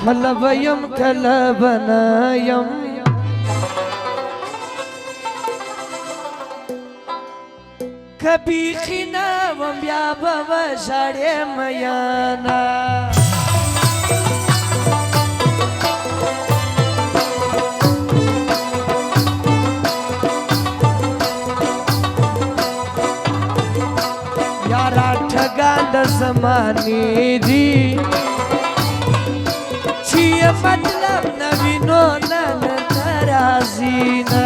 कलबयम कलबनायम कभी खिना वम्या बवा शाड़े मयाना यारा ठगांड ज़माने दी छिए मतलब नवीनो नन तराजीना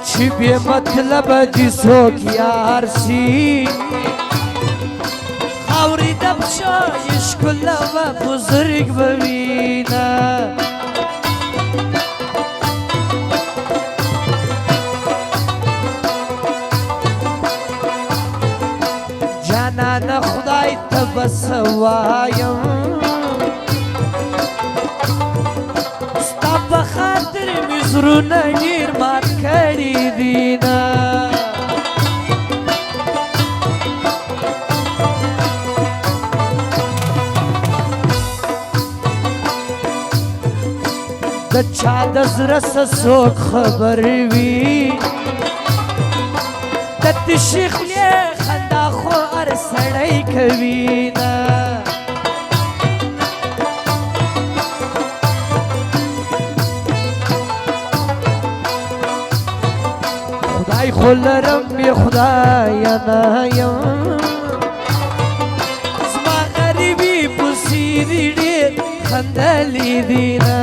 छिए मतलब जिसो यार सी खावरी दबशो इश्कुल्ला बुजुर्ग बवीना जाना खुदाई तबसवायम स्ताब खातिर मिज़रू नगीर मार करी दीना दच्छा दज़रस सोख खबर वी दत्शिख ले खंदा खो अर सड़ई कवीना खुदाई खुलरम बे खुदाया नायम ज़मा गरीबी पुसीरी डे खंदली दीना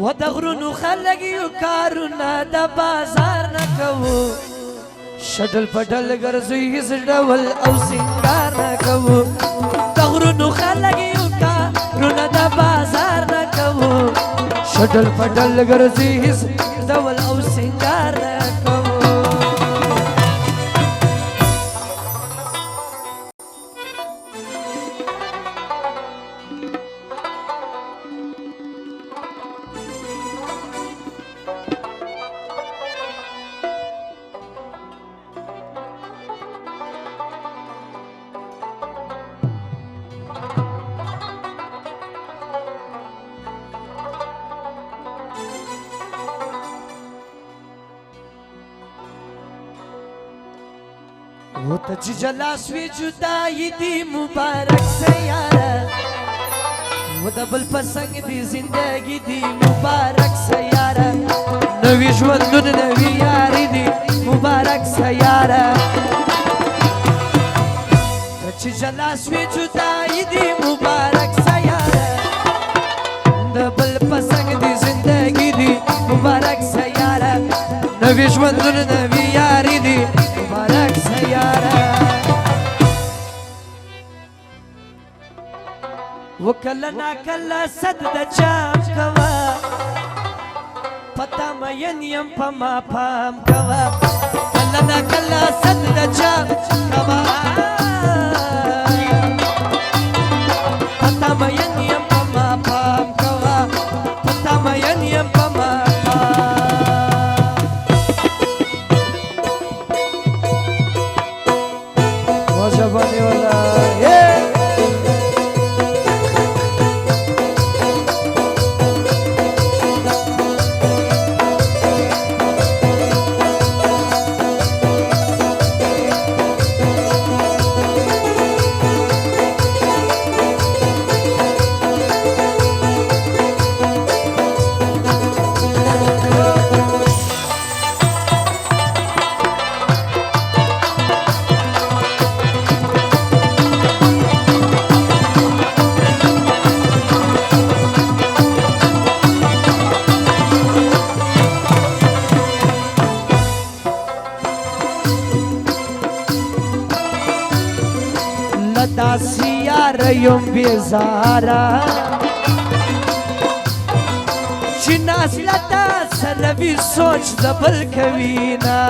ودغرونو خلقیو کارونا دا بازار نکوو شدل پدل گرزوی هز ڈول او سنگار نکوو دغرونو خلقیو کارونا دا بازار نکوو شدل پدل گرزوی هز ڈول او سنگار نکوو वो तज जलासवी जुदाई दी मुबारक सयारा वो दबल पसंग दी जिंदगी दी मुबारक सयारा नवी ज्वंदुन नवी यारी दी मुबारक सयारा तज जलासवी जुदाई दी मुबारक सयारा दबल पसंग दी जिंदगी दी मुबारक सयारा नवी ज्वंदुन नवी यारी दी मुबारक सयारा वो कलना कला सद द चाम कवा पता मयन यम पमा पाम कवा कलना कला सद द चाम कवा पता मयन यम पमा पाम कवा पता मयन यम पमा जबाने वाला داسې یاره یم بېزاره چې ناز له تا سره وي سوچ د بل کوي نه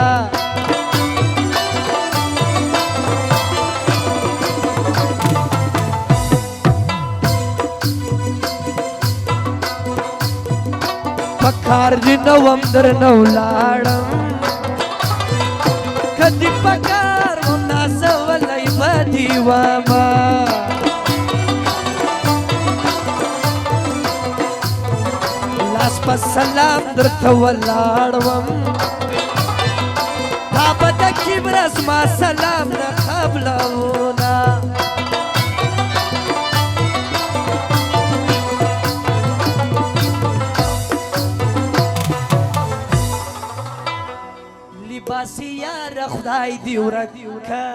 په کار دې نه وم درنه ولاړم که دې په کار وم نازولی به دې ومه لاس په سلام درته ولاړ وم تا به د کبره زما سلام نه قبلونه لباسي یاره خدای دې ورک که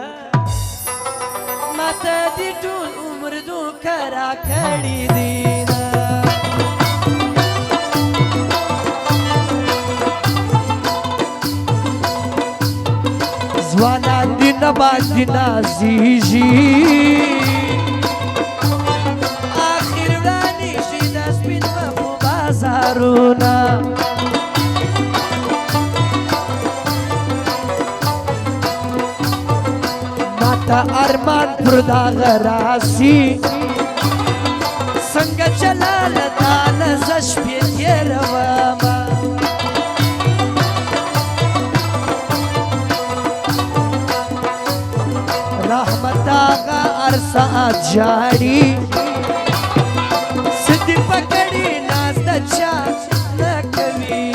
ماته دې ټول عمر دوکه راکړي دینه ځوانان دې نه باندې نازېږي اخر ورانېږي د سپین مخو بازارونه ماته ارمان پر دغه راسي څنګه جلاله تاله زه شپې تېرومه رحمت آغا ارسات جاڑی صدی پکڑی ناز دا چا نکوی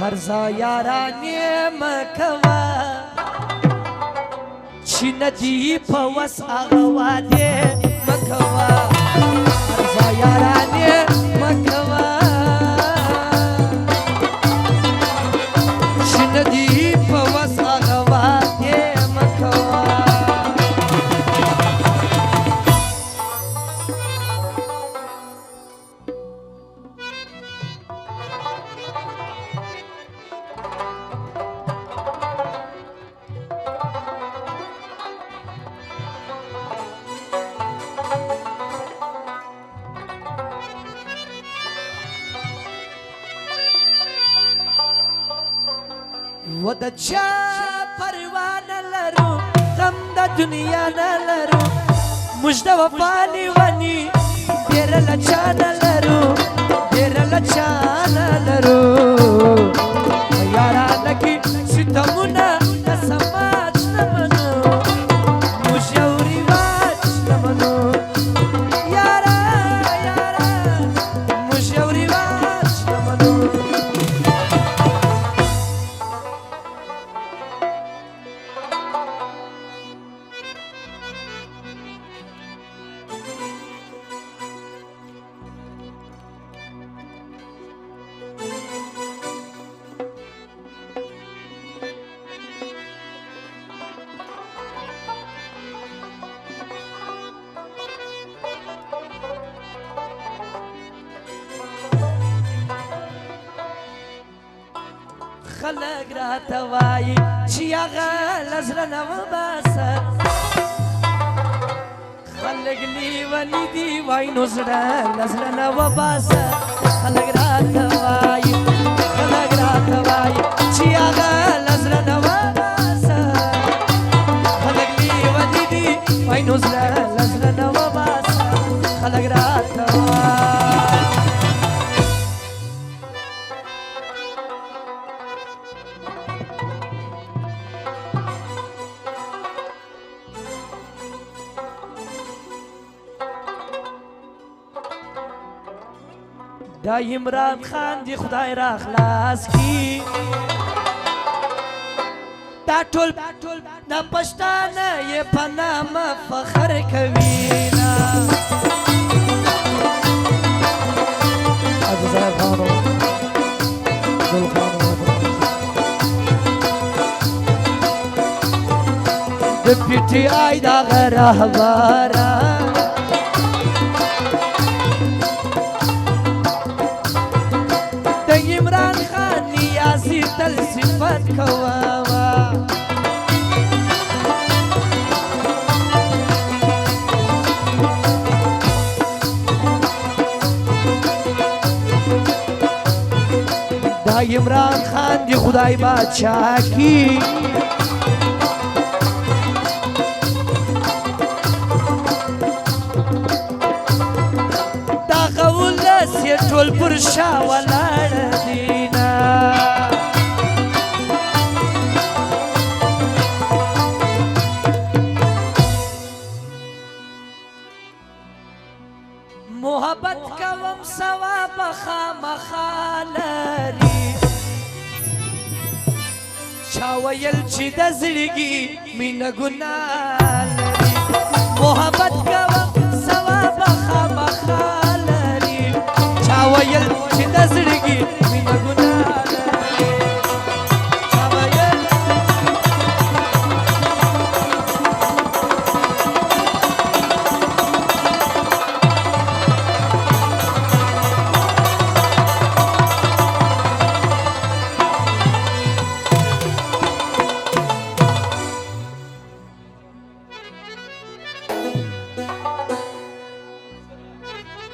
هر زا یارانی مکوا چې ندی په وس هغه وعدې مه کوه هرځه یارانې مه کوه چې ندی په وس هغه وعدې مه کوه و د چا پروا نه لرو غم د دنیا نه لرو موږ د وفا لیوني ډېره له چا نه لرو ډېره له چا نه لرو په یارانه کې ستمونه د سماج نه منو موږ یو رواج نه منو یاره یاره موږ یو رواج نه منو خلق راته وایي چې هغه له زړه نه وباسه خلق لیوني دي وایي نو زړه له زړه نه وباسه خلق راته وایي چې هغه له زړه نه وباسه خلق لیوني دي وایي نو زړه له زړه نه وباسه خلق راته وایي دا عمران خان دی خدای را خلاص کی دا ټول دا پښتانه یې په نامه فخر کوي نا د پی ټی آی دا رهبره د عمران خان نیازي تل صفت کوه دا عمران خان دی خدای بادشاہ کی دا قول سی ټول پر شا ولاړ دینا محبت کوم ثواب خامخا لري چا ویل چې د زړګي مینه ګناه لري محبت کوم ثواب خامخا